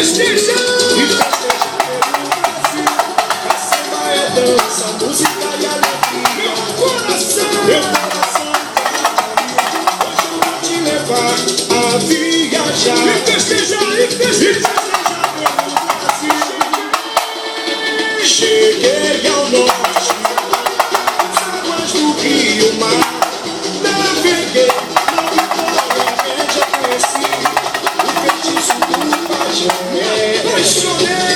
festejar samba é dança, música e alegria. Meu coração hoje eu vou te levar a viajar e festejar cheguei ao norte, as águas do rio mar, naveguei na vitória, já conheci o feitiço do pajé. Me apaixonei,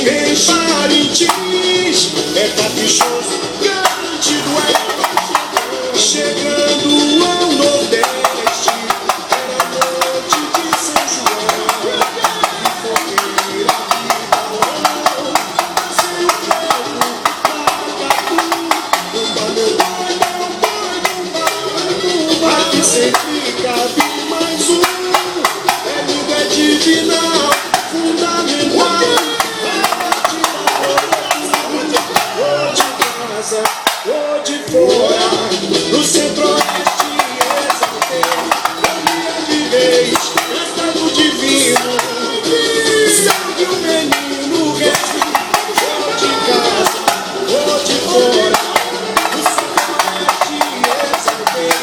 em Parintins, é caprichoso, garantido é, chegando ao Nordeste. Sempre cabe mais um, é língua divinal, fundamental. Ou de casa, ou de fora, no centro-oeste exaltei, caminha de reis, estado divino, salve o menino rei. Ou de casa, ou de fora, no centro-oeste exaltei,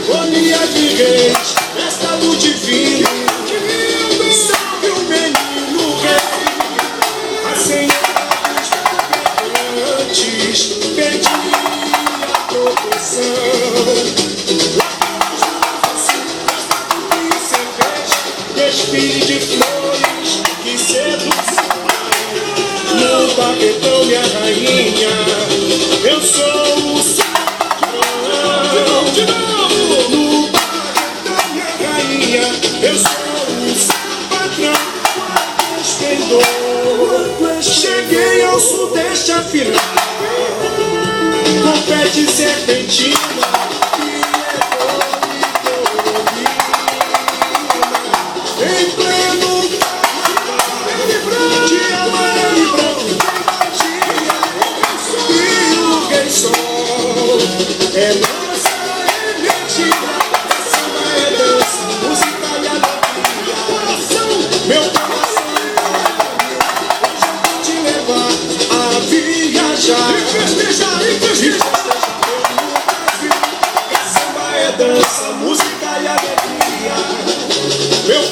folia de reis, estado divino, salve o menino rei. A senhora dos antes pedia proteção. Desfile de flores que sedução. No baguetão, minha rainha, eu sou o seu patrão. De novo! No baguetão, minha rainha, eu sou o seu patrão. Esplendor, cheguei ao sudeste afinal, confete serpentina. Em pleno de amarelo e branco, e o rei sol é nossa energia. Samba é dança, música e alegria. Meu coração hoje eu vou te levar a viajar e festejar pelo Brasil. Samba é dança, música e alegria. Meu